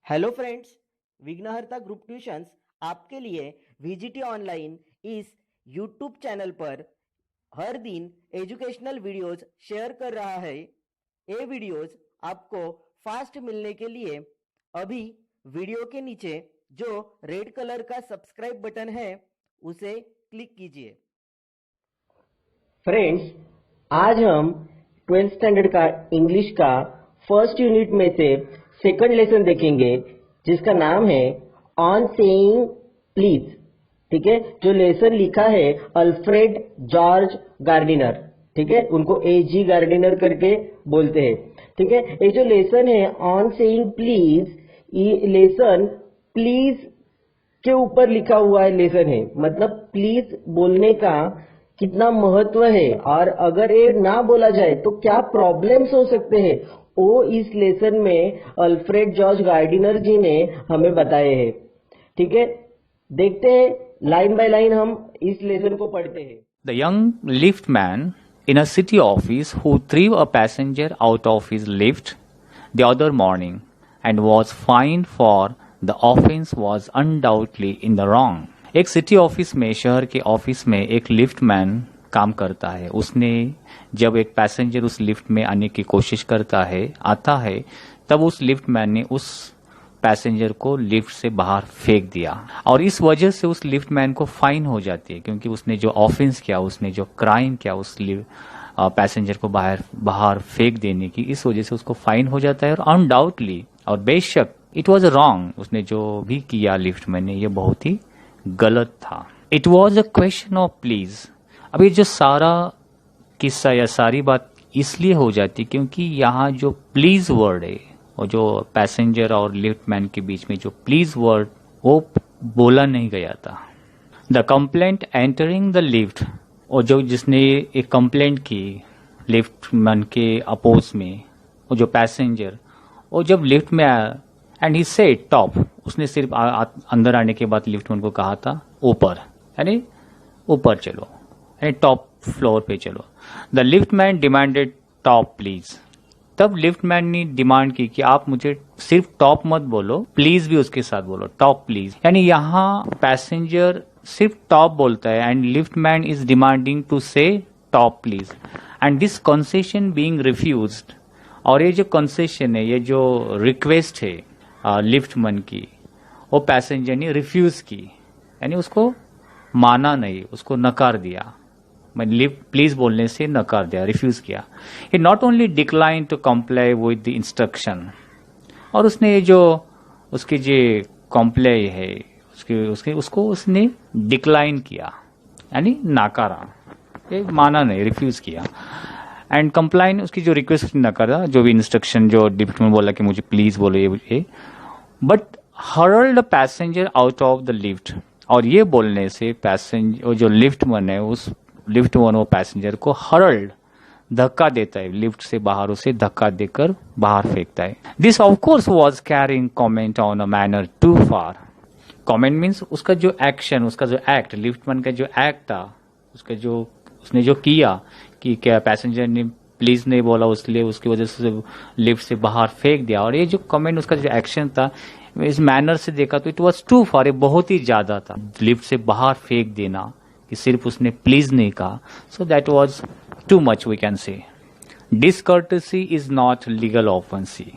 Hello friends, विघ्नहर्ता group tuitions आपके लिए वीजीटी ऑनलाइन इस यूट्यूब चैनल पर हर दिन एजुकेशनल वीडियोस शेयर कर रहा है। ये वीडियोस आपको फास्ट मिलने के लिए अभी वीडियो के नीचे जो रेड कलर का सब्सक्राइब बटन है उसे क्लिक कीजिए। फ्रेंड्स, आज हम 12th स्टैंडर्ड का इंग्लिश का फर्स्ट यूनिट में से सेकंड लेसन देखेंगे जिसका नाम है ऑन सेइंग प्लीज। ठीक है, जो लेसन लिखा है अल्फ्रेड जॉर्ज गार्डिनर। ठीक है, उनको एजी गार्डिनर करके बोलते हैं। ठीक है, ये जो लेसन है ऑन सेइंग प्लीज, ये लेसन प्लीज के ऊपर लिखा हुआ है लेसन है। मतलब प्लीज बोलने का कितना महत्व है और अगर ये ना बोला जाए तो क्या प्रॉब्लम्स हो सकते हैं, वो इस लेसन में अल्फ्रेड जॉर्ज गार्डिनर जी ने हमें बताए हैं। ठीक है, देखते हैं लाइन बाय लाइन हम इस लेसन को पढ़ते हैं। The young liftman in a city office who threw a passenger out of his lift the other morning and was fined for the offense was undoubtedly in the wrong. एक city office में, शहर के office में एक liftman काम करता है। उसने जब एक पैसेंजर उस लिफ्ट में आने की कोशिश आता है, तब उस लिफ्टमैन ने उस पैसेंजर को लिफ्ट से बाहर फेंक दिया और इस वजह से उस लिफ्टमैन को फाइन हो जाती है, क्योंकि उसने जो ऑफेंस किया, उसने जो क्राइम किया उस पैसेंजर को बाहर फेंक देने की, इस वजह से उसको फाइन हो जाता है। और अनडाउटली और बेशक इट वॉज रॉन्ग, उसने जो भी किया लिफ्टमैन ने, ये बहुत ही गलत था। It was a question of please. अब ये जो सारा किस्सा या सारी बात इसलिए हो जाती क्योंकि यहाँ जो प्लीज वर्ड है, और जो पैसेंजर और लिफ्टमैन के बीच में जो प्लीज वर्ड, वो बोला नहीं गया था। The complaint entering the lift, और जो जिसने एक कंप्लेंट की लिफ्टमैन के अपोज में, और जो पैसेंजर, और जब लिफ्ट में आया एंड ही सेड टॉप, उसने सिर्फ अंदर आने के बाद लिफ्टमैन को कहा था ऊपर, यानी ऊपर चलो, यानी टॉप फ्लोर पे चलो। The liftman demanded top please. तब लिफ्टमैन ने डिमांड की कि आप मुझे सिर्फ टॉप मत बोलो, प्लीज भी उसके साथ बोलो, टॉप प्लीज। यानी यहाँ पैसेंजर सिर्फ टॉप बोलता है and liftman is demanding to say top please and this concession being refused. और ये जो कंसेशन है, ये जो रिक्वेस्ट है लिफ्टमैन की, वो पैसेंजर ने रिफ्यूज की, यानी उसको माना नहीं, उसको नकार दिया। मैं लिफ्ट प्लीज बोलने से नकार दिया, रिफ्यूज किया। He not only decline to comply with the instruction, और उसने ये जो उसकी जो कंप्लाई है उसको उसने डिक्लाइन किया, यानी नाकारा, ये माना नहीं, रिफ्यूज किया। एंड कंप्लाइन, उसकी जो रिक्वेस्ट नकारा, जो भी इंस्ट्रक्शन जो डिप्टी में बोला कि मुझे प्लीज बोलो ये, but hurled passenger out of the lift. और ये बोलने से पैसेंजर, जो लिफ्टमैन है, उस लिफ्टमैन वो पैसेंजर को हर्ल्ड, धक्का देता है, लिफ्ट से बाहर उसे धक्का देकर बाहर फेंकता है। This of course was carrying comment on a manner to far. Comment means उसका जो एक्शन, उसका जो एक्ट, लिफ्टमैन का जो एक्ट था, उसका जो उसने जो किया कि क्या पैसेंजर ने प्लीज नहीं बोला, उसलिए उसकी वजह से लिफ्ट से बाहर फेंक दिया। और ये जो कमेंट, उसका जो एक्शन था, इस मैनर से देखा तो इट वॉज टू फार, बहुत ही ज्यादा था। लिफ्ट से बाहर फेंक देना कि सिर्फ उसने प्लीज नहीं कहा, so that was too much, we can say. Discourtesy is not legal offence.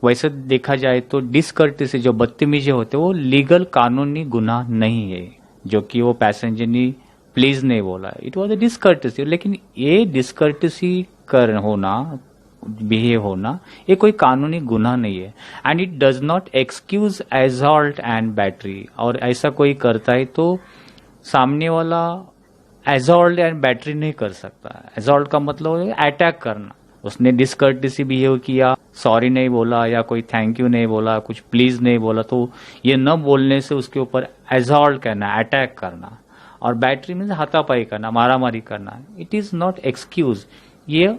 वैसे देखा जाए तो डिसकर्टेसी, जो बदतमीजी होते, वो लीगल कानूनी गुनाह नहीं है, जो कि वो पैसेंजर ने प्लीज नहीं बोला, इट वॉज अ डिसकर्टेसी। लेकिन ये डिसकर्टेसी कर होना, बिहेव होना, ये कोई कानूनी गुनाह नहीं है। And it does not excuse assault and battery. और ऐसा कोई करता है तो सामने वाला एसॉल्ट एंड बैटरी नहीं कर सकता। एसॉल्ट का मतलब है अटैक करना। उसने डिसकर्टेसी बिहेव किया, सॉरी नहीं बोला या कोई थैंक यू नहीं बोला, कुछ प्लीज नहीं बोला, तो ये न बोलने से उसके ऊपर एसॉल्ट करना, अटैक करना। और बैटरी मीन्स हाथापाई करना, मारामारी करना। इट इज नॉट एक्सक्यूज, ये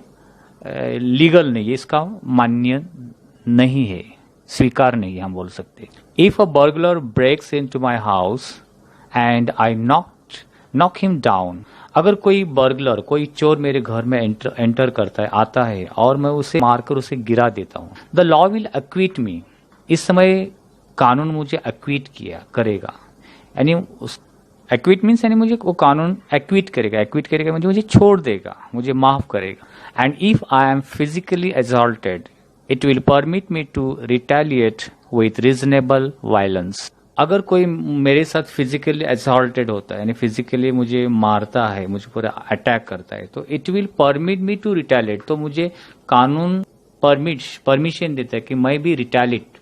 लीगल नहीं है, इसका मान्य नहीं है, स्वीकार नहीं है, हम बोल सकते। If a burglar breaks into my house and I knock him down. अगर कोई बर्गलर, कोई चोर मेरे घर में एंटर करता है, आता है, और मैं उसे मारकर उसे गिरा देता हूँ, द लॉ विल एक्विट मी। इस समय कानून मुझे एक्विट किया करेगा, यानी उस एक्विट मीन्स यानी मुझे वो कानून एक्विट करेगा मुझे छोड़ देगा, मुझे माफ करेगा। And if I am physically assaulted it will permit me to retaliate with reasonable violence. अगर कोई मेरे साथ फिजिकली असॉल्टेड होता है, यानी फिजिकली मुझे मारता है, मुझे पूरा अटैक करता है, तो it will permit me to retaliate, तो मुझे कानून परमिशन देता है कि मैं भी रिटेलिएट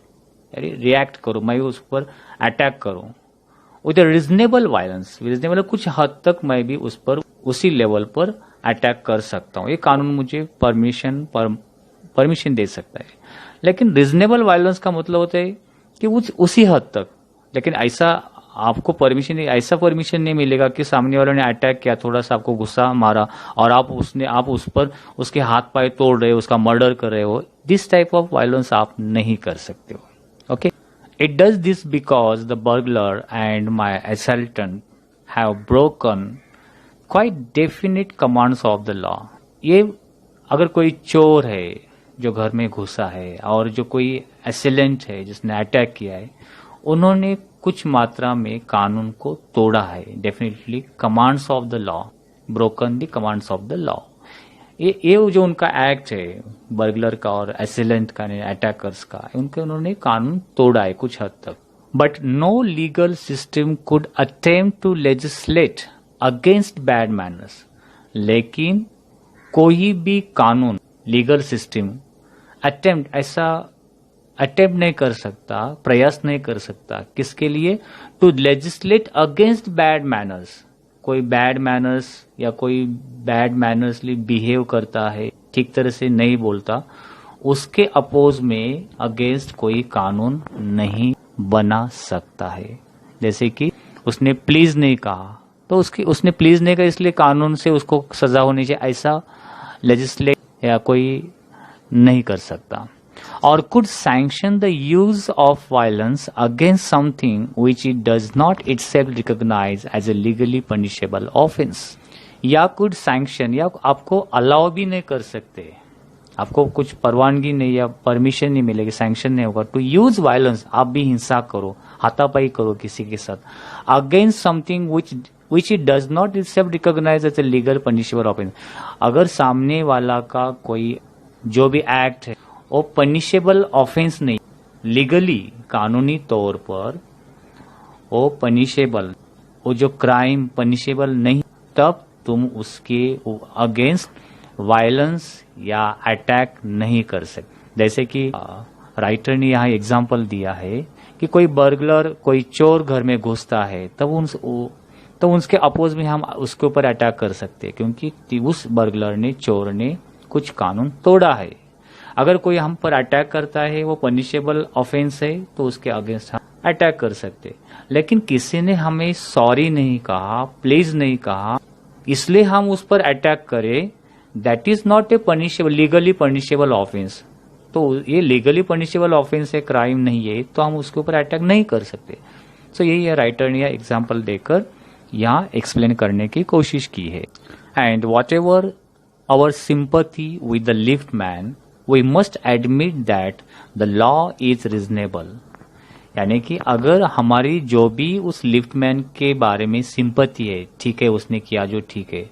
यानी रिएक्ट करूं, मैं उस पर अटैक करूं विद रीजनेबल वायलेंस। रीजनेबल कुछ हद तक मैं भी उस पर उसी लेवल पर अटैक कर सकता हूं, ये कानून मुझे परमिशन दे सकता है। लेकिन रीजनेबल वायलेंस का मतलब होता है कि उसी हद तक, लेकिन ऐसा आपको ऐसा परमिशन नहीं मिलेगा कि सामने वालों ने अटैक किया, थोड़ा सा आपको गुस्सा मारा और आप उस पर उसके हाथ पाए तोड़ रहे हो, उसका मर्डर कर रहे हो। दिस टाइप ऑफ वायलेंस आप नहीं कर सकते हो। Okay, it does this because the burglar and my assailant have broken quite definite commands of the law. ये अगर कोई चोर है जो घर में घुसा है और जो कोई असेलेंट है जिसने अटैक किया है, उन्होंने कुछ मात्रा में कानून को तोड़ा है। Definitely commands of the law, broken the commands of the law. ये जो उनका एक्ट है बर्गलर का और असेलेंट का, अटैकर्स का, उन्होंने कानून तोड़ा है कुछ हद तक। But no legal system could attempt to legislate against bad manners. लेकिन कोई भी कानून, लीगल सिस्टम अटेम्प्ट नहीं कर सकता, प्रयास नहीं कर सकता किसके लिए? To legislate against bad manners. कोई बैड मैनर्स या कोई बैड मैनर्सली बिहेव करता है, ठीक तरह से नहीं बोलता, उसके अपोज में अगेंस्ट कोई कानून नहीं बना सकता है। जैसे कि उसने प्लीज नहीं कहा, तो उसने प्लीज नहीं कहा इसलिए कानून से उसको सजा होनी चाहिए, ऐसा लेजिस्लेट या कोई नहीं कर सकता। Or could sanction the use of violence against something which it does not itself recognize as a legally punishable offense। या could sanction, या आपको अलाउ भी नहीं कर सकते, आपको कुछ परवानगी नहीं या परमिशन नहीं मिलेगी, सैंक्शन नहीं होगा टू यूज वायलेंस, आप भी हिंसा करो, हाथापाई करो किसी के साथ, against something which it does not itself recognize as a legal punishable offense। अगर सामने वाला का कोई जो भी एक्ट है वो पनिशेबल ऑफेंस नहीं, लीगली कानूनी तौर पर वो पनिशेबल, वो जो क्राइम पनिशेबल नहीं, तब तुम उसके अगेंस्ट वायलेंस या अटैक नहीं कर सकते। जैसे कि राइटर ने यहाँ एग्जाम्पल दिया है कि कोई बर्गलर, कोई चोर घर में घुसता है, तब उसके अपोज में हम उसके ऊपर अटैक कर सकते हैं, क्योंकि उस बर्गलर ने, चोर ने कुछ कानून तोड़ा है। अगर कोई हम पर अटैक करता है, वो पनिशेबल ऑफेंस है, तो उसके अगेंस्ट हम अटैक कर सकते। लेकिन किसी ने हमें सॉरी नहीं कहा, प्लीज नहीं कहा, इसलिए हम उस पर अटैक करें, that is not a punishable, legally punishable offence. तो ये लीगली पनिशेबल ऑफेंस है, क्राइम नहीं है, तो हम उसके ऊपर अटैक नहीं कर सकते। सो यही राइटर ने एग्जाम्पल देकर यहाँ एक्सप्लेन करने की कोशिश की है। And whatever our sympathy with the lift man, we must admit that the law is reasonable। यानी कि अगर हमारी जो भी उस लिफ्टमैन के बारे में सिंपैथी है, ठीक है उसने किया जो ठीक है,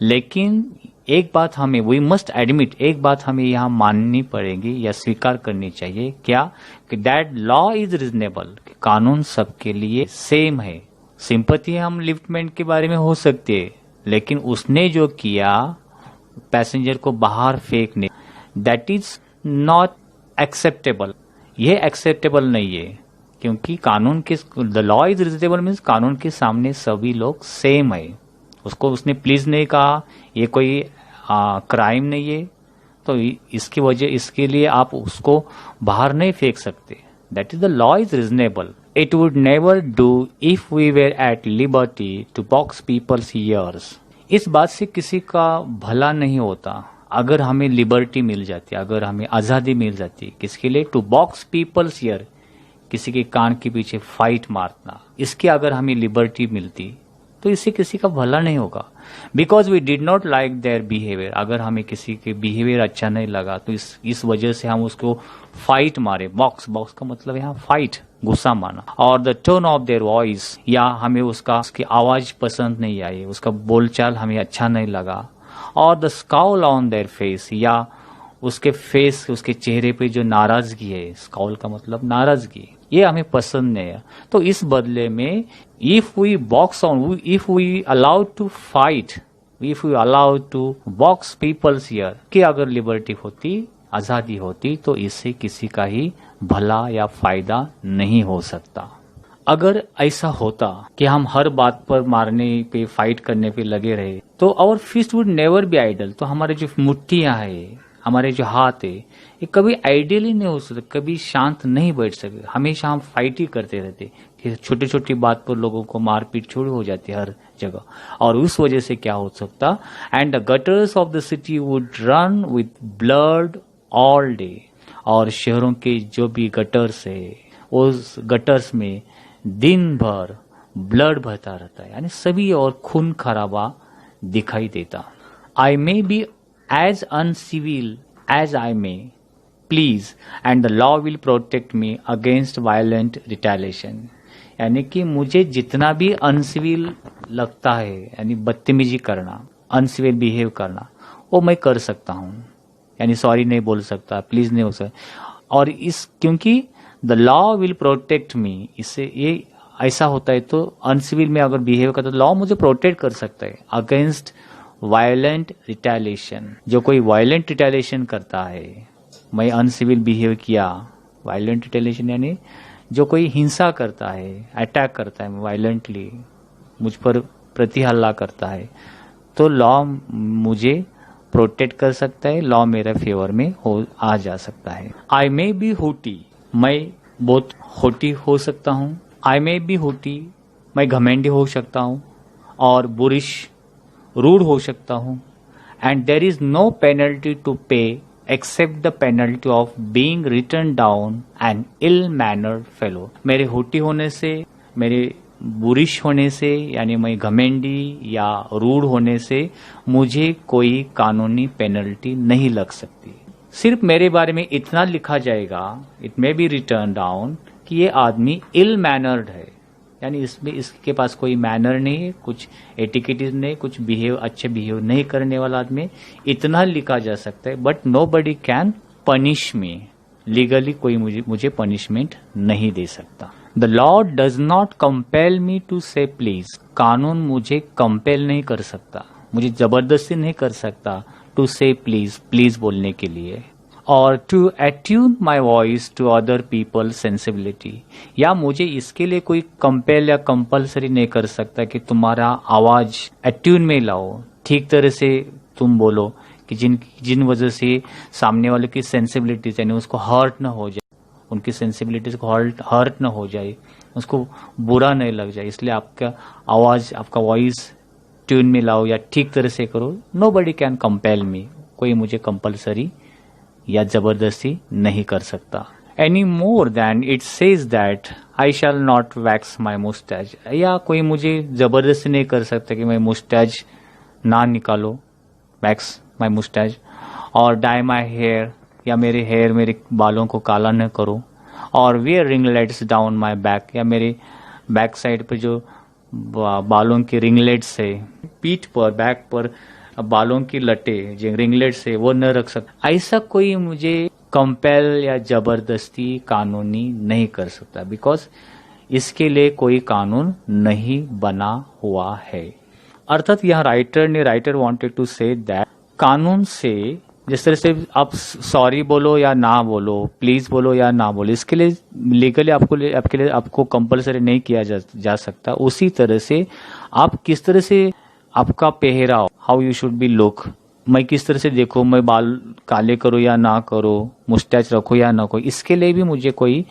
लेकिन एक बात हमें we must admit, एक बात हमें यहाँ माननी पड़ेगी या स्वीकार करनी चाहिए, क्या? कि that law is reasonable, कि कानून सबके लिए सेम है। सिंपैथी हम लिफ्टमैन के बारे में हो सकती है, लेकिन उसने जो किया पैसेंजर को बाहर फेंकने, दैट इज नॉट एक्सेप्टेबल। ये एक्सेप्टेबल नहीं है, क्योंकि कानून के, the law is reasonable means कानून के सामने सभी लोग सेम है। उसने प्लीज नहीं कहा, ये कोई क्राइम नहीं है, तो इसके लिए आप उसको बाहर नहीं फेंक सकते। That is the law is reasonable. It would never do if we were at liberty to box people's ears. इस बात से किसी का भला नहीं होता अगर हमें लिबर्टी मिल जाती, अगर हमें आजादी मिल जाती, किसके लिए? टू बॉक्स पीपल्स ईयर, किसी के कान के पीछे फाइट मारना, इसकी अगर हमें लिबर्टी मिलती तो इससे किसी का भला नहीं होगा। Because we did not like their behaviour, अगर हमें किसी के बिहेवियर अच्छा नहीं लगा तो इस वजह से हम उसको फाइट मारे। बॉक्स का मतलब यहाँ फाइट, गुस्सा मारना। और the tone of their voice, या हमें उसकी आवाज पसंद नहीं आई, उसका बोलचाल हमें अच्छा नहीं लगा। और the scowl on their face, या उसके चेहरे पे जो नाराजगी है, स्काउल का मतलब नाराजगी, ये हमें पसंद नहीं है। तो इस बदले में if we box on, if we allowed to fight, if we allowed to box people's here, कि अगर लिबर्टी होती, आजादी होती, तो इससे किसी का ही भला या फायदा नहीं हो सकता। अगर ऐसा होता कि हम हर बात पर मारने पे, फाइट करने पे लगे रहे, तो our fist would never be idle. तो हमारे जो मुट्ठियां है, हमारे जो हाथ है, ये कभी आइडियल ही नहीं हो सकते, कभी शांत नहीं बैठ सकते। हमेशा हम फाइट ही करते रहते कि छोटी छोटी बात पर लोगों को मारपीट छोड़ हो जाती है हर जगह। और उस वजह से क्या हो सकता, and the gutters of the city would run with blood all day. और शहरों के जो भी गटर्स है, उस गटर्स में दिन भर ब्लड बहता रहता है, यानी सभी और खून खराबा दिखाई देता। I may be as uncivil as I may please and the law will protect me against violent retaliation। यानी कि मुझे जितना भी अनसिविल लगता है, यानी बदतमीजी करना, अनसिविल बिहेव करना, वो मैं कर सकता हूँ। यानी सॉरी नहीं बोल सकता, प्लीज नहीं हो सकता। और क्योंकि the law will protect me, इससे ये ऐसा होता है, तो अनसिविल में अगर बिहेव करता तो लॉ मुझे प्रोटेक्ट कर सकता है अगेंस्ट वायलेंट रिटेलिएशन। जो कोई वायलेंट रिटेलिएशन करता है, मैं अनसिविल बिहेव किया, वायलेंट रिटेलिएशन यानी जो कोई हिंसा करता है, अटैक करता है वायलेंटली, मुझ पर प्रति हमला करता है, तो लॉ मुझे प्रोटेक्ट कर सकता है, लॉ मेरे फेवर में आ जा सकता है। आई मे बी होटी, मैं बहुत होटी हो सकता हूँ। आई मे बी होटी, मैं घमंडी हो सकता हूँ। और बुरिश, रूड हो सकता हूँ। And there is no penalty to pay except the penalty of being written down an ill mannered fellow. मेरे होटी होने से, मेरे बुरिश होने से, यानी मैं घमेंडी या रूड होने से मुझे कोई कानूनी पेनल्टी नहीं लग सकती। सिर्फ मेरे बारे में इतना लिखा जाएगा, it may be return down, कि ये आदमी इल मैनर्ड है, यानी इसके पास कोई मैनर नहीं है, कुछ एटिकेटिव नहीं, कुछ अच्छे बिहेव नहीं करने वाला आदमी, इतना लिखा जा सकता है। But nobody can punish me, legally कोई मुझे पनिशमेंट नहीं दे सकता। The law does not compel me to say please, कानून मुझे कंपेल नहीं कर सकता, मुझे जबरदस्ती नहीं कर सकता टू से प्लीज, प्लीज बोलने के लिए। और to attune my voice to other people sensibility, या मुझे इसके लिए कोई कंपेल या कंपल्सरी नहीं कर सकता कि तुम्हारा आवाज अट्यून में लाओ, ठीक तरह से तुम बोलो, कि जिन वजह से सामने वाले की सेंसिबिलिटीज, यानी उसको हर्ट ना हो जाए, उनकी सेंसिबिलिटीज को हर्ट ना हो जाए, उसको बुरा नहीं लग जाए, इसलिए आपका आवाज, आपका वॉइस ट्यून में लाओ या ठीक तरह से करो। नो बडी कैन कंपेल मी, कोई मुझे कंपल्सरी या जबरदस्ती नहीं कर सकता। Any more than it says that I shall not wax my moustache, या कोई मुझे जबरदस्ती नहीं कर सकता कि मैं मुस्टैच ना निकालो, वैक्स माई मुस्टैच, और डाई माई हेयर, या मेरे बालों को काला न करो, और wear ringlets down my back, या मेरे बैक साइड पर जो बालों के रिंगलेट्स है, पीठ पर, बैक पर बालों की लटे जो रिंगलेट्स है, वो न रख सकता। ऐसा कोई मुझे कंपेल या जबरदस्ती कानूनी नहीं कर सकता, बिकॉज इसके लिए कोई कानून नहीं बना हुआ है। अर्थात यहाँ writer wanted to say that कानून से, जिस तरह से आप सॉरी बोलो या ना बोलो, प्लीज बोलो या ना बोलो, इसके लिए लीगली आपको कंपलसरी नहीं किया जा सकता। उसी तरह से आप किस तरह से आपका पहराव, how you should be look, मैं किस तरह से देखो, मैं बाल काले करो या ना करो, मुस्टैच रखो या ना, कोई इसके लिए भी मुझे कोई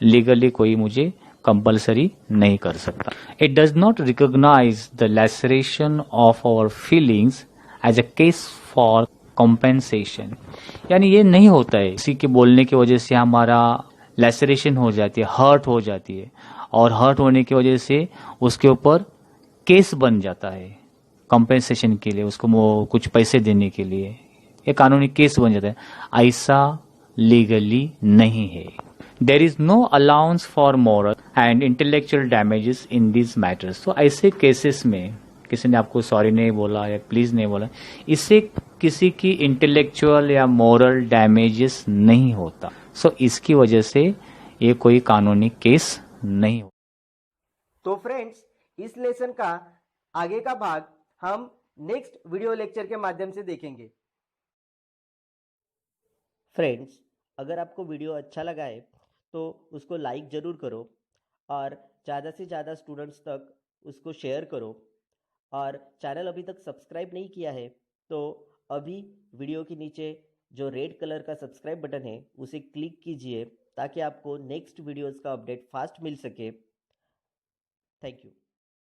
लीगली कोई मुझे कंपलसरी नहीं कर सकता। It does not recognise the laceration of our feelings as a case for compensation, यानी ये नहीं होता है किसी के बोलने की वजह से हमारा लैसरेशन हो जाती है, हर्ट हो जाती है, और हर्ट होने की वजह से उसके ऊपर केस बन जाता है कंपेंसेशन के लिए, उसको कुछ पैसे देने के लिए, ये कानूनी केस बन जाता है। ऐसा लीगली नहीं है। There is no allowance for moral and intellectual damages in this matters. तो ऐसे केसेस में किसी ने आपको सॉरी नहीं बोला या प्लीज नहीं बोला, इससे किसी की इंटेलेक्चुअल या मॉरल डैमेजेस नहीं होता। सो इसकी वजह से ये कोई कानूनी केस नहीं हो। तो फ्रेंड्स, इस लेसन का आगे का भाग हम नेक्स्ट वीडियो लेक्चर के माध्यम से देखेंगे। फ्रेंड्स, अगर आपको वीडियो अच्छा लगा है तो उसको लाइक ज़रूर करो और ज़्यादा से ज़्यादा स्टूडेंट्स तक उसको शेयर करो। और चैनल अभी तक सब्सक्राइब नहीं किया है तो अभी वीडियो के नीचे जो रेड कलर का सब्सक्राइब बटन है उसे क्लिक कीजिए ताकि आपको नेक्स्ट वीडियोस का अपडेट फास्ट मिल सके। Thank you.